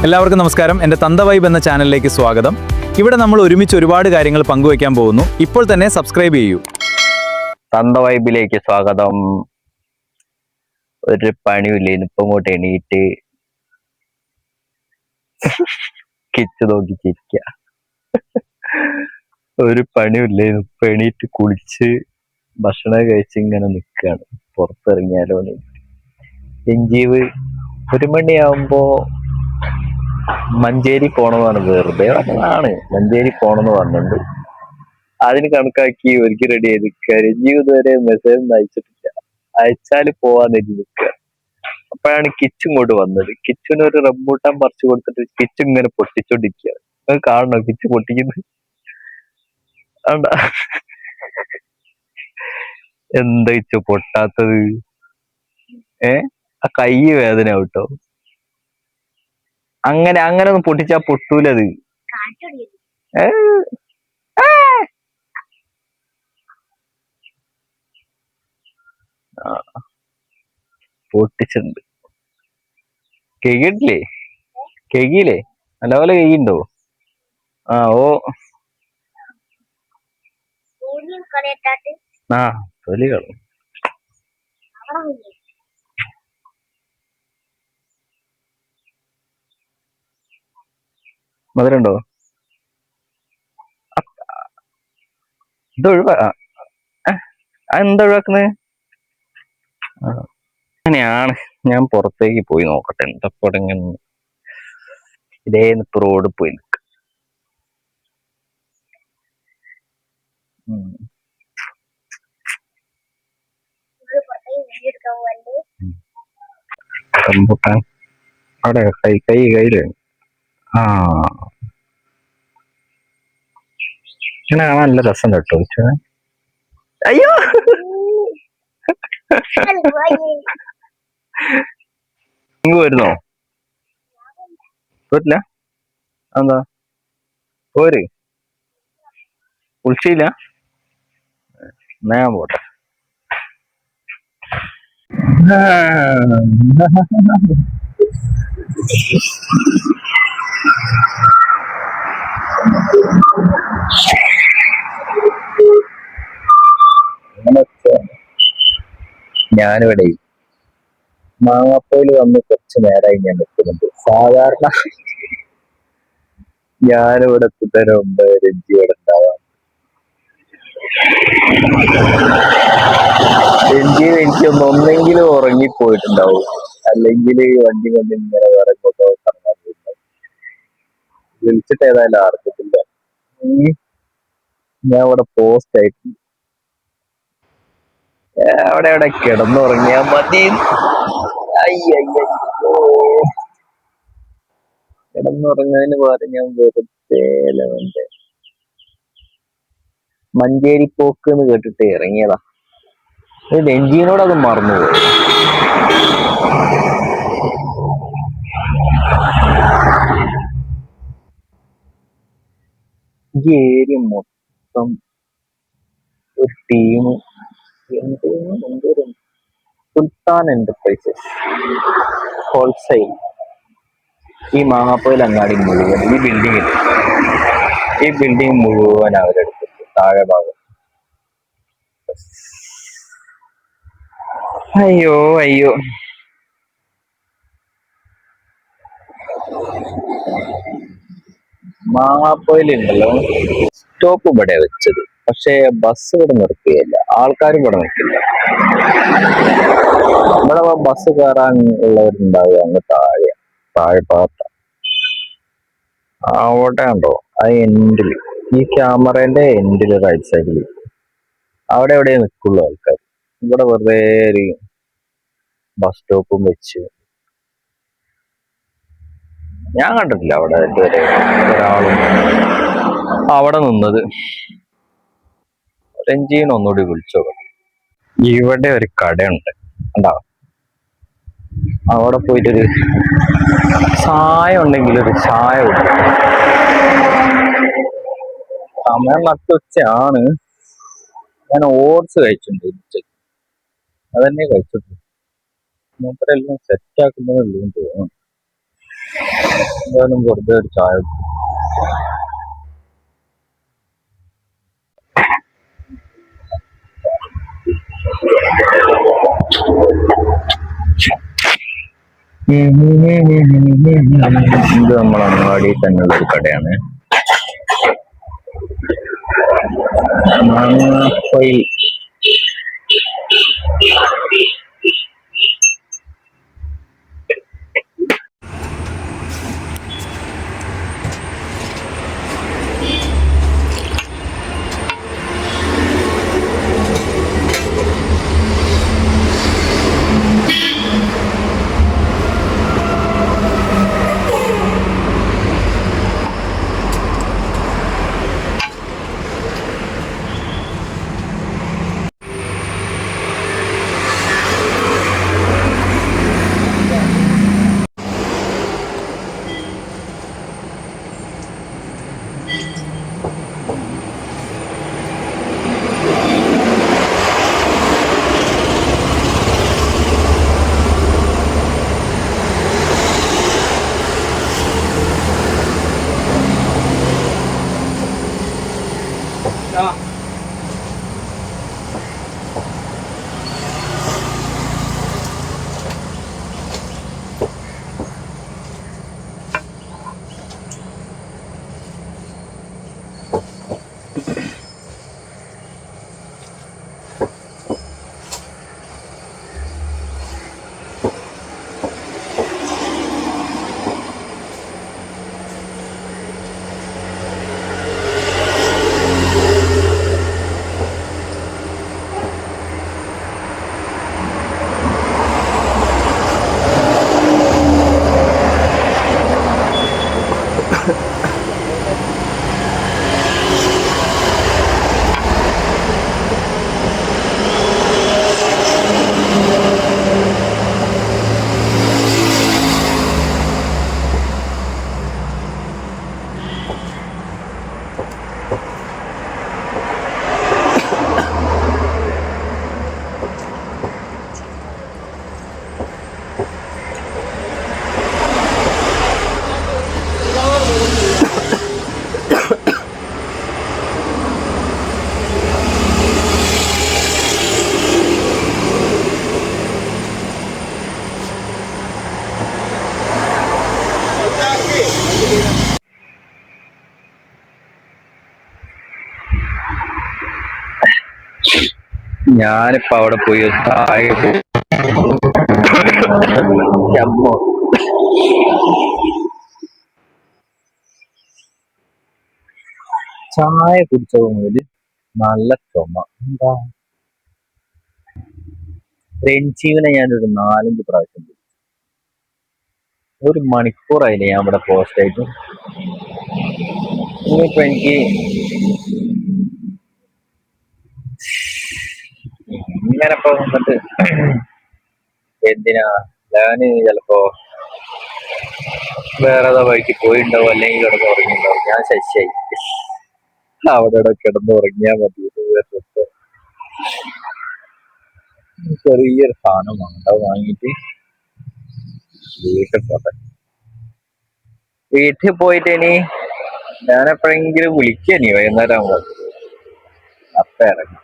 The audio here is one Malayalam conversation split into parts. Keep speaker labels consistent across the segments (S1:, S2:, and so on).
S1: എല്ലാവർക്കും നമസ്കാരം. എൻ്റെ തന്ത വൈബ് എന്ന ചാനലിലേക്ക് സ്വാഗതം. ഇവിടെ നമ്മൾ ഒരുമിച്ച് ഒരുപാട് കാര്യങ്ങൾ പങ്കുവയ്ക്കാൻ പോകുന്നു. ഇപ്പോൾ തന്നെ സബ്സ്ക്രൈബ് ചെയ്യൂ.
S2: തന്ത വൈബിലേക്ക് സ്വാഗതം. ഒരു പണിയില്ലേ, ഇപ്പം ഇങ്ങോട്ട് എണീറ്റ് കിച്ച് നോക്കി ചിരിക്ക. ഒരു പണിയില്ലേ, ഇപ്പൊ എണീറ്റ് കുളിച്ച് ഭക്ഷണം കഴിച്ച് ഇങ്ങനെ നിൽക്കുകയാണ്. പുറത്തിറങ്ങിയാലോ. എൻജീവ് 1 മണിയാവുമ്പോ മഞ്ചേരി പോണമെന്നാണ്, വെറുതെ പറഞ്ഞതാണ്. മഞ്ചേരി പോണെന്ന് പറഞ്ഞിട്ടുണ്ട്. അതിന് കണക്കാക്കി ഒരുക്കി റെഡി ചെയ്ത് നിൽക്കുക. രഞ്ജീവ് ഇതുവരെ മെസ്സേജ് ഒന്നും അയച്ചിട്ടില്ല. അയച്ചാല് പോവാന്ന് നിൽക്കുക. അപ്പോഴാണ് കിച്ചു ഇങ്ങോട്ട് വന്നത്. കിച്ചുവിന് ഒരു റംബൂട്ടാൻ പറിച്ചു കൊടുത്തിട്ട് കിച്ചു ഇങ്ങനെ പൊട്ടിച്ചോണ്ടിരിക്കുക. അത് കാണണോ കിച്ചു പൊട്ടിക്കുന്നത്? എന്താ കിച്ചു പൊട്ടാത്തത്? ആ കൈ വേദന ആവട്ടോ. അങ്ങനെ ഒന്നും പൊട്ടിച്ചാ പൊട്ടൂലത്. പൊട്ടിച്ചിട്ടുണ്ട്. കേക്കിട്ടില്ലേ? കേക്കിയില്ലേ? നല്ലപോലെ കേക്കിണ്ടോ? ഓ തൊലി കളയും. മധുരണ്ടോ? ഇത് എന്താ ഒഴിവാക്കുന്നത്? അങ്ങനെയാണ്. ഞാൻ പുറത്തേക്ക് പോയി നോക്കട്ടെ. എന്തപ്പോടെങ്ങനെ ഇതേന്ന് റോഡ് പോയി നിൽക്ക. റംബൂട്ടാൻ അവിടെ കയ്യില് ഇങ്ങനെ കാണാൻ നല്ല രസം കേട്ടോ. അയ്യോ ഇങ്ങ് വരുന്നോ? പോരില്ല? എന്താ പോര്? കുളിച്ചില്ല? എന്നാ ഞാൻ പോട്ടെ. ഞാനിവിടെ മാങ്ങാപ്പയിൽ വന്ന് കുറച്ച് നേരമായി ഞാൻ നിൽക്കുന്നുണ്ട്. സാധാരണ ഞാനിവിടെ എത്തുന്നതിന് മുമ്പ് രഞ്ജി ഇവിടെ ഉണ്ടാവാം. രഞ്ജി ഒന്നെങ്കിലും ഉറങ്ങിപ്പോയിട്ടുണ്ടാവും, അല്ലെങ്കിൽ വണ്ടി കൊണ്ട് ഇങ്ങനെ വേറെ കൊണ്ടോ കറങ്ങാൻ പോയിട്ടുണ്ടാവും. വിളിച്ചിട്ട് ഏതായാലും ആർക്കത്തില്ല. ഞാൻ ഇവിടെ പോസ്റ്റ് ആയിട്ടുണ്ട്. അവിടെ കിടന്നുറങ്ങിയാ മതി. കിടന്നുറങ്ങുന്നതിന് പകരം ഞാൻ വെറുതെ മഞ്ചേരി പോക്ക് എന്ന് കേട്ടിട്ട് ഇറങ്ങിയതാ. രഞ്ജിനോട് അത് മറന്നുപോയി. ഈ ഏരിയ മൊത്തം ഒരു ടീം, സുൽത്താൻ എന്റർപ്രൈസസ് ഹോൾസെയിൽ. ഈ മാങ്ങാപ്പോയിൽ അങ്ങാടി മുഴുവൻ ഈ ബിൽഡിംഗ് മുഴുവൻ അവരെടുത്തിട്ട് താഴെ ഭാഗം. അയ്യോ മാങ്ങാപ്പോയിലുണ്ടല്ലോ സ്റ്റോപ്പ് ഇവിടെ വെച്ചത്. പക്ഷേ ബസ് ഇവിടെ നിർത്തുകയില്ല, ആൾക്കാരും ഇവിടെ നിൽക്കില്ല. ഇവിടെ ബസ് കയറാൻ ഉള്ളവരുണ്ടാവുക അങ്ങ് താഴെ ഭാഗത്ത. അവിടെ ഉണ്ടോ ആ എൻഡില്, ഈ ക്യാമറേന്റെ എൻഡില് റൈറ്റ് സൈഡിൽ അവിടെ എവിടെ നിൽക്കുള്ളൂ ആൾക്കാർ. ഇവിടെ വെറുതെ ഒരു ബസ് സ്റ്റോപ്പും വെച്ച് ഞാൻ കണ്ടിട്ടില്ല അവിടെ ഇതുവരെ ഒരാളും അവിടെ നിന്നത്. രഞ്ജീനെ ഒന്നുകൂടി വിളിച്ചോ. ഇവിടെ ഒരു കടയുണ്ട്, ഉണ്ടാവും. അവിടെ പോയിട്ടൊരു ചായ ഉണ്ടെങ്കിൽ ഒരു ചായ കൊടുക്കും. സമയം നട്ടുച്ചയാണ്. ഞാൻ ഓട്സ് കഴിച്ചിട്ടുണ്ട് ഉച്ചയ്ക്ക്, അതന്നെ കഴിച്ചിട്ടുണ്ട്. മൂപ്പരെല്ലാം സെറ്റ് ആക്കുന്നതേ ഉള്ളൂ എന്ന് തോന്നുന്നു. എന്തായാലും വെറുതെ ഒരു ചായ ഇത് നമ്മളെ അങ്ങാടി തന്നെയുള്ള ഒരു കടയാണ്. മാങ്ങാപ്പൊയിൽ. ഞാനിപ്പോ അവിടെ പോയി ഒരു ചായ ചായ കുടിച്ചത് മുതല് നല്ല ചുമ. എന്താ ഫ്രഞ്ചീവിനെ ഞാനൊരു 4-5 പ്രാവശ്യം കുടിച്ചു. ഒരു മണിക്കൂറായില്ലേ ഞാൻ ഇവിടെ പോസ്റ്റ് ആയിട്ട്. ഇനിയിപ്പോ എനിക്ക് ഇങ്ങനെ ഇപ്പൊ വന്നിട്ട് എന്തിനാ, ഞാന് ചിലപ്പോ വേറെ ഏതോ വഴിക്ക് പോയിണ്ടാവും, അല്ലെങ്കിൽ കിടന്ന് ഉറങ്ങിണ്ടാവും. ഞാൻ ശശിയായി അവിടെ ഇവിടെ കിടന്ന് ഉറങ്ങിയാൽ മതി. ചെറിയൊരു സാധനം വാങ്ങാം, വാങ്ങിയിട്ട് വീട്ടിൽ പോട്ടെ. വീട്ടിൽ പോയിട്ട് ഇനി ഞാൻ എപ്പോഴെങ്കിലും വിളിക്കനി വൈകുന്നേരം ആകുമ്പോ അപ്പ ഇറങ്ങി.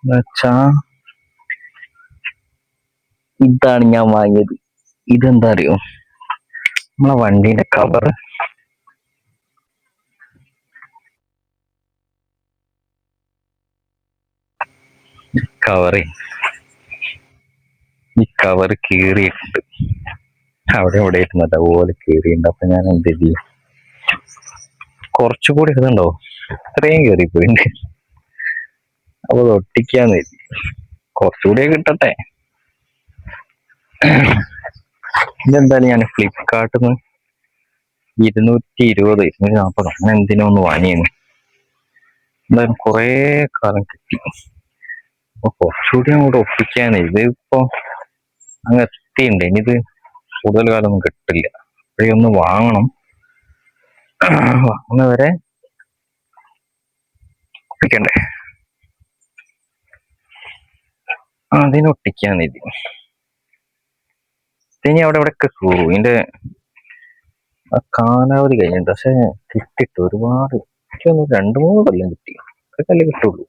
S2: എന്നുവെച്ചാ ഇതാണ് ഞാൻ വാങ്ങിയത്. ഇതെന്താ അറിയോ, നമ്മളെ വണ്ടീന്റെ കവറ്. ഈ കവറ് കീറിയിട്ടുണ്ട്. അവിടെ ഇവിടെ ഇരുന്നത് അതുപോലെ കീറിയിട്ടുണ്ട്. അപ്പൊ ഞാൻ എന്ത് ചെയ്യും, കുറച്ചുകൂടി ഇതുണ്ടോ, ഇത്രയും കീറിപ്പോയിണ്ട്. അപ്പൊ അത് ഒട്ടിക്കാന്ന് കരുതി. കുറച്ചുകൂടി കിട്ടട്ടെ. ഇതെന്തായാലും ഞാൻ ഫ്ലിപ്കാർട്ടിൽ നിന്ന് 220, 240 അങ്ങനെ എന്തിനോ ഒന്ന് വാങ്ങിയിരുന്നു. എന്തായാലും കൊറേ കാലം കിട്ടി. അപ്പൊ കുറച്ചുകൂടി അങ്ങോട്ട് ഒപ്പിക്കാനേ, ഇത് ഇപ്പൊ അങ്ങ് എത്തിയുണ്ട്. ഇനിയിത് കൂടുതൽ കാലമൊന്നും കിട്ടില്ല. അപ്പോഴൊന്ന് വാങ്ങണം. വാങ്ങുന്നവരെ ഒപ്പിക്കണ്ടേ. അതിനൊട്ടിക്കാൻ ഇത് ഇനി അവിടെ ഒക്കെ കയറും. ഇതിന്റെ കാലാവധി കഴിഞ്ഞിട്ട്. പക്ഷെ കിട്ടിട്ട് ഒരുപാട്, എനിക്കൊന്ന് 2-3 കൊല്ലം കിട്ടി. അതൊക്കെ കിട്ടുള്ളൂ.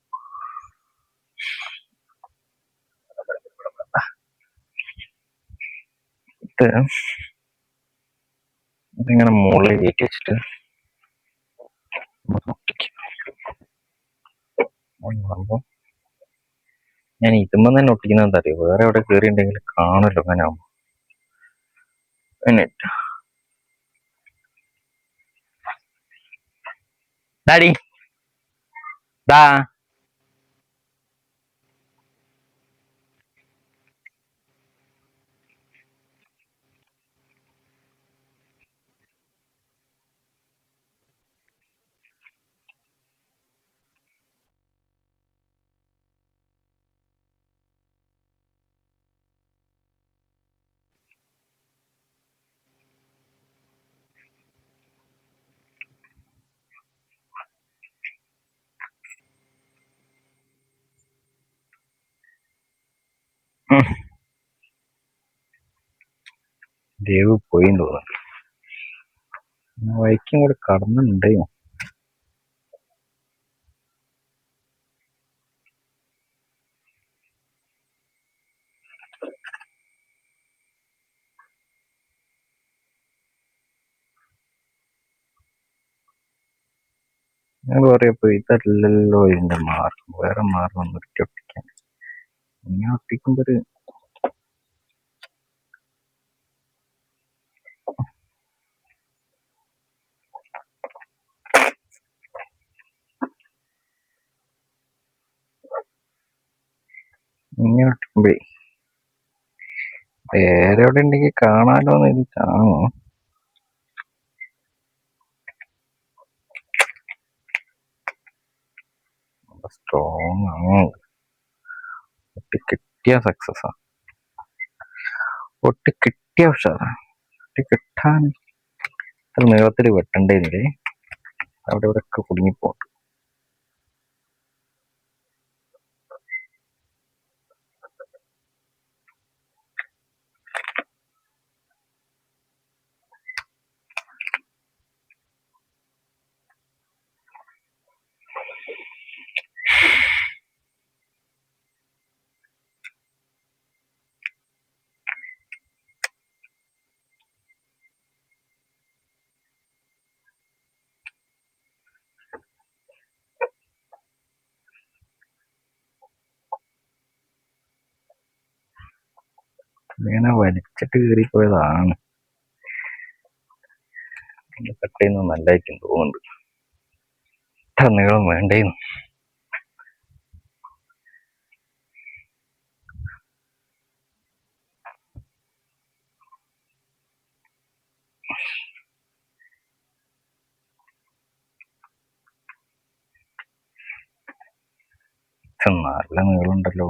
S2: ഇതിങ്ങനെ മുകളിൽ കയറ്റി വെച്ചിട്ട് അപ്പൊ ഞാൻ ഇതുമ്പോ തന്നെ ഒട്ടിക്കുന്നത് എന്താ അറിയോ, വേറെ എവിടെ കയറിയിട്ടുണ്ടെങ്കിൽ കാണല്ലോ അങ്ങനെ ആവുമ്പോ. ഡാഡി ദാ ദേവ് പോയി തോന്നുന്നു. വൈക്കും കൂടെ കടന്നുണ്ടേ. ഞങ്ങൾ പറയപ്പോ ഇതല്ലല്ലോ ഇതിന്റെ മാർഗം, വേറെ മാർഗം ഒട്ടിക്കാൻ. ഇങ്ങനെ ഒട്ടിക്കുമ്പോ ഒരു ഇങ്ങനെ ഒട്ടിക്കുമ്പോഴേ വേറെ എവിടെ ഉണ്ടെങ്കിൽ കാണാലോന്ന് എനിക്കാണോ. സ്ട്രോങ് ആണ്. ഒട്ടി കിട്ടിയ സക്സസ് ആണ്. ഒട്ടി കിട്ടിയ ഉഷാറാ. ഒട്ടി കിട്ടാൻ നീളത്തിൽ വെട്ടണ്ടേന്നില്ലേ, അവിടെ ഇവിടെ ഒക്കെ കുടുങ്ങിപ്പോ. ഇങ്ങനെ വലിച്ചിട്ട് കയറിപ്പോയതാണ്. കട്ട് ചെയ്യുന്നത് നല്ലതായിട്ടും തോന്നുന്നുണ്ട്. ഇത്ര നീളം വേണ്ടേന്ന്. നല്ല നീളമുണ്ടല്ലോ.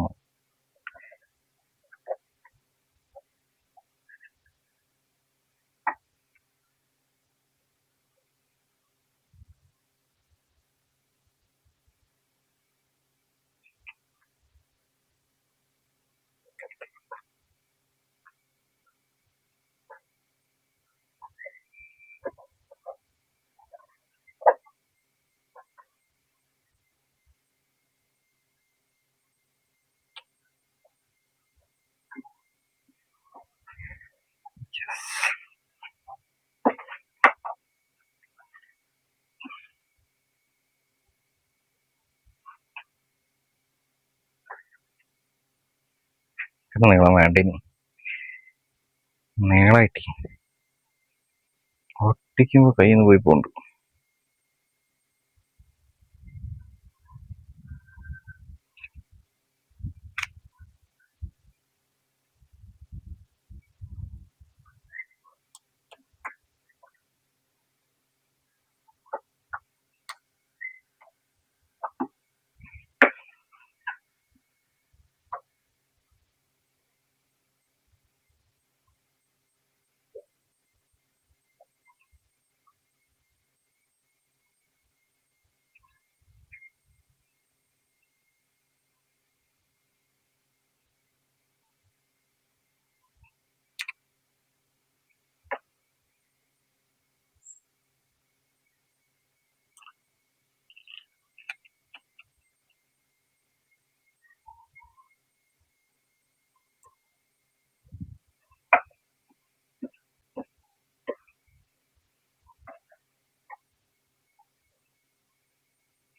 S2: നീളം വേണ്ടേന്ന്. നീളായിട്ട് ഒട്ടിക്കുമ്പോ കയ്യിൽ നിന്ന് പോയി പോണ്ട്.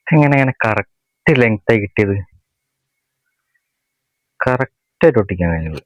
S2: ഇങ്ങനെ കറക്റ്റ് ലെങ്ത് ആയി കിട്ടിയത്, കറക്റ്റ് ആയിട്ട് ഒട്ടിക്കാൻ കഴിഞ്ഞത്.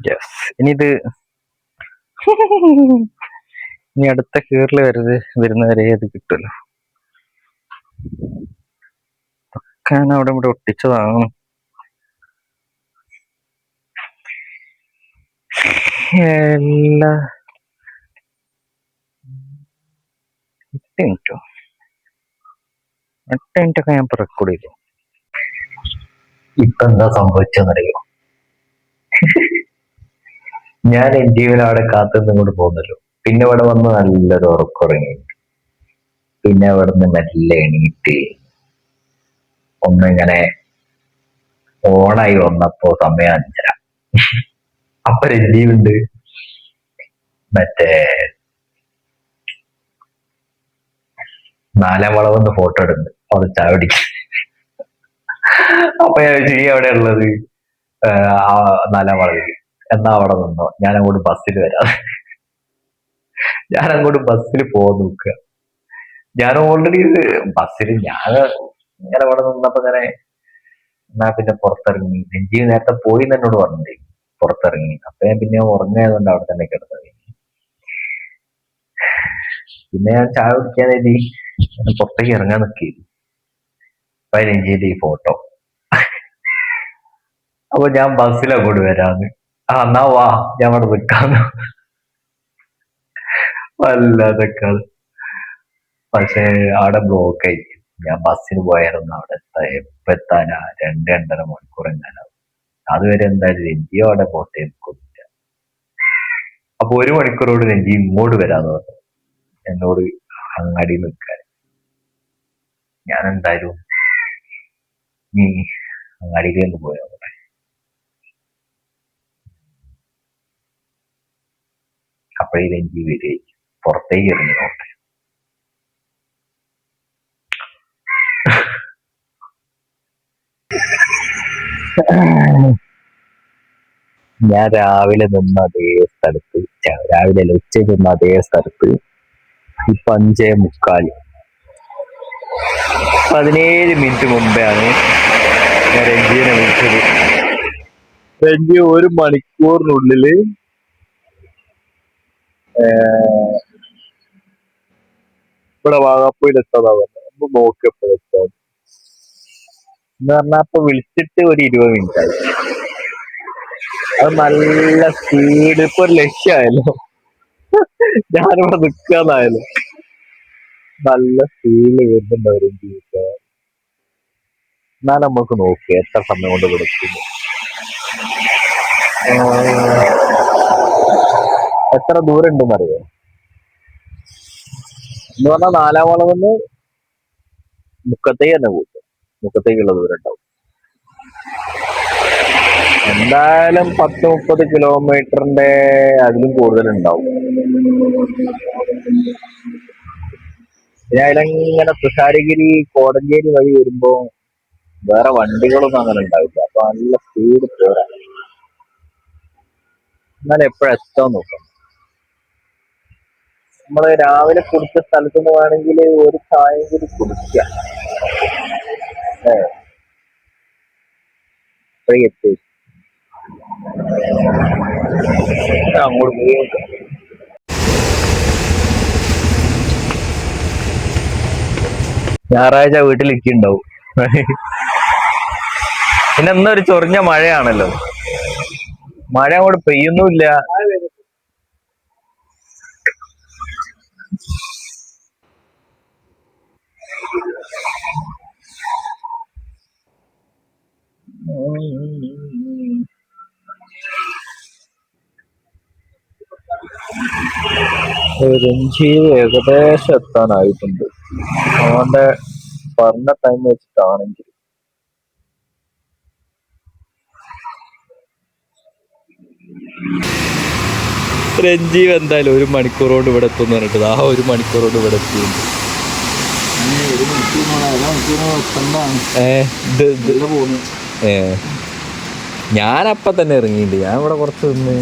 S2: യെസ്, ഇനി അടുത്ത കീറില് വരുന്നവരെ ഇത് കിട്ടുമല്ലോ. ഒക്കെ ഞാൻ അവിടെ ഇവിടെ ഒട്ടിച്ചതാണ്. എല്ലാ 8 മിനിറ്റൊക്കെ ഞാൻ റെക്കോർഡ് ചെയ്തു. ഇപ്പൊ എന്താ സംഭവിച്ചെന്നറിയോ? ഞാൻ എന്റെ ജീവൻ അവിടെ കാത്തുനിന്ന് ഇങ്ങോട്ട് പോകുന്നല്ലോ. പിന്നെ ഇവിടെ വന്ന് നല്ലൊരു ഉറക്കുറങ്ങി. പിന്നെ അവിടെ നിന്ന് മെല്ലെ എണീറ്റ് ഒന്നിങ്ങനെ ഓണായി വന്നപ്പോ സമയം 5:30. അപ്പൊ രഞ്ജീവുണ്ട് മറ്റേ 4-ാം വളവെന്ന് ഫോട്ടോ എടുക്കുന്നുണ്ട് അവിടെ ചായ പിടിക്കും. അപ്പൊ ഞാൻ ചോദിച്ചു, നീ എവിടെ ഉള്ളത്? 4-ാം വളവിൽ. എന്നാ അവിടെ നിന്നോ, ഞാൻ അങ്ങോട്ട് ബസ്സിൽ വരാം. ഞാൻ അങ്ങോട്ട് ബസ്സിൽ പോകാൻ നോക്കുക. ഞാൻ ഓൾറെഡി ബസ്സിൽ ഞാൻ ഇങ്ങനെ അവിടെ നിന്നപ്പോ ഇങ്ങനെ എന്നാ പിന്നെ പുറത്തിറങ്ങി. രഞ്ജീവ് നേരത്തെ പോയി എന്നോട് പറഞ്ഞിട്ടേ പുറത്തിറങ്ങി. അപ്പൊ ഞാൻ പിന്നെ ഉറങ്ങായതുകൊണ്ട് അവിടെ തന്നെ കിടന്നത്. പിന്നെ ഞാൻ ചായ കുടിക്കാൻ വേണ്ടി പുറത്തേക്ക് ഇറങ്ങാൻ നിൽക്കിയിരുന്നു. അപ്പൊ രഞ്ജീവിന്റെ ഈ ഫോട്ടോ. അപ്പൊ ഞാൻ ബസ്സിൽ അങ്ങോട്ട് വരാന്ന്. എന്നാ വാ, ഞാൻ അവിടെ നിൽക്കാന്ന്. വല്ലാതെ പക്ഷെ അവിടെ ബ്ലോക്ക് ആയി. ഞാൻ ബസ്സിന് പോയാലൊന്നും അവിടെ എപ്പോ എത്താനാ? 2-2.5 മണിക്കൂർ എങ്ങാനാവും. അതുവരെ എന്തായാലും രഞ്ജിയോ അവിടെ പോട്ടെ നിൽക്കുന്നില്ല. അപ്പൊ 1 മണിക്കൂറോട് രഞ്ജി ഇങ്ങോട്ട് വരാന്ന് പറഞ്ഞു എന്നോട് അങ്ങാടി നിൽക്കാൻ. ഞാൻ എന്തായാലും നീ അങ്ങാടിയിലേക്ക് പോയാ അപ്പോഴേ രഞ്ജി വരിക പുറത്തേക്ക് ഇറങ്ങി നോട്ടെ. ഞാൻ രാവിലെ നിന്ന അതേ സ്ഥലത്ത്, രാവിലെ ഉച്ചയ്ക്ക് നിന്ന അതേ സ്ഥലത്ത് ഇപ്പൊ 5:45, 17 മിനിറ്റ് മുമ്പാണ് ഞാൻ രഞ്ജീവിനെ വിളിച്ചത്. രഞ്ജി 1 മണിക്കൂറിനുള്ളില് ഇവിടെ വാഴാപ്പൂയിൽ എത്താതാ പറഞ്ഞത്. ഒന്ന് നോക്കിയപ്പോഴെത്താ എന്ന് പറഞ്ഞപ്പോ വിളിച്ചിട്ട് ഒരു 20 മിനിറ്റ് ആയി. അത് നല്ല സ്പീഡ്. ഇപ്പൊ ഒരു ലക്ഷ്യമായല്ലോ, ഞാനിവിടെ നിക്കാന്നായാലും നല്ല സ്പീഡിൽ വരുന്നുണ്ടവരും ജീവിക്കാൻ. എന്നാ നമുക്ക് നോക്കി എത്ര സമയം കൊണ്ട് വിളിക്കുന്നു. എത്ര ദൂരം ഉണ്ടെന്ന് അറിയോ? എന്ന് പറഞ്ഞാൽ 4-ാം വളവെന്ന് മുക്കത്തേക്ക് തന്നെ കൂട്ടും. മുക്കത്തേക്കുള്ള ദൂരം ഉണ്ടാവും എന്തായാലും 10-30 കിലോമീറ്ററിന്റെ അതിലും കൂടുതൽ ഉണ്ടാവും. പിന്നെ അതിലിങ്ങനെ തുഷാരഗിരി കോടഞ്ചേരി വഴി വരുമ്പോ വേറെ വണ്ടികളൊന്നും അങ്ങനെ ഉണ്ടാവില്ല. അപ്പൊ നല്ല സ്പീഡ് പോരാ. എന്നാലും എപ്പോഴെത്താൻ നോക്കാം. നമ്മള് രാവിലെ കുടിച്ച സ്ഥലത്ത് നിന്ന് വേണമെങ്കിൽ ഒരു ചായ കൂടി കുടിക്കാം. എത്തി അങ്ങോട്ട് പോയി. ഞായറാഴ്ച വീട്ടിലിരിക്കുന്നുണ്ടാവും. പിന്നെ ഇന്നൊരു ചൊറിഞ്ഞ മഴയാണല്ലോ. മഴ അങ്ങോട്ട് പെയ്യുന്നുമില്ല. രഞ്ജീവ് ഏകദേശം എത്താനായിട്ടുണ്ട്. അവന്റെ പറഞ്ഞ ടൈം വെച്ചിട്ടാണെങ്കിൽ
S1: രഞ്ജീവ് എന്തായാലും 1 മണിക്കൂറോട് ഇവിടെ എത്തുമെന്ന് പറഞ്ഞിട്ട് ആ 1 മണിക്കൂറോട് ഇവിടെ എത്തിയുണ്ട്. ഞാനപ്പം തന്നെ ഇറങ്ങിയിട്ടുണ്ട്. ഞാൻ ഇവിടെ കുറച്ച് നിന്ന്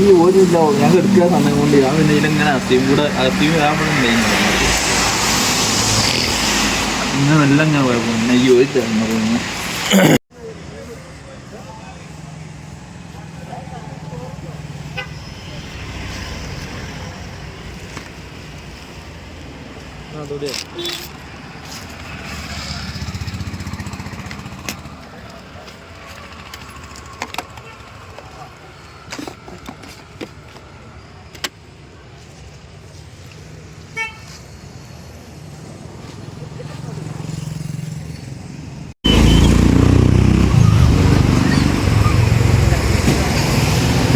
S3: ഈ ഓരില്ല ഞാൻ എടുക്കുക സമയം കൊണ്ട് ഞാൻ പിന്നെ ഇതിലിങ്ങനെ അസീം ഇങ്ങനെ എല്ലാം ഞാൻ കുഴപ്പമില്ല ഈ ഓരി തരണം.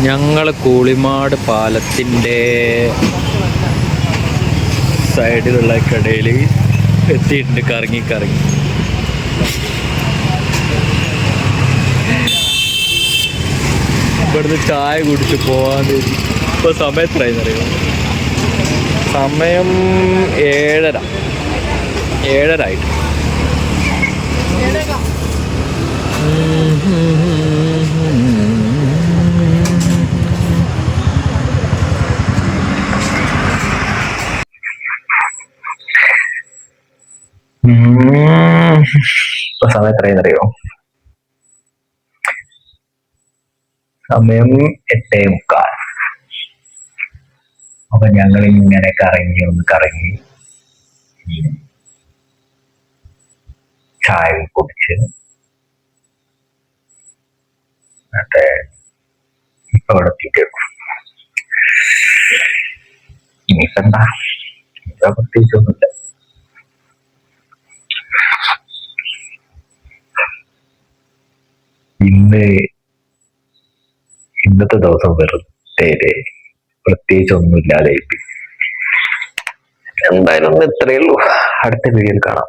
S1: ഞങ്ങൾ കൂളിമാട് പാലത്തിൻ്റെ സൈഡിലുള്ള കടയിൽ എത്തിയിട്ടുണ്ട്. കറങ്ങി ഇവിടുന്ന് ചായ കുടിച്ച് പോകാൻ. ഇപ്പോൾ സമയം എത്രയെന്നറിയോ? സമയം 7:30 ആയിട്ട്.
S2: ഇപ്പൊ സമയം എത്രയെന്നറിയോ? സമയം 8:45. അപ്പൊ ഞങ്ങൾ ഇങ്ങനെ കറങ്ങി ചായ കുടിച്ച് മറ്റേ ഇപ്പൊ ഇവിടെ എത്തിയിട്ട് ഇനിയിപ്പോ എന്താ പ്രത്യേകിച്ചൊന്നുമില്ല. ഇന്നത്തെ ദിവസം വെറുതെ പ്രത്യേകിച്ച് ഒന്നുമില്ലാതെ എന്തായാലും ഇത്രയേ ഉള്ളൂ. അടുത്ത വീഡിയോയിൽ കാണാം.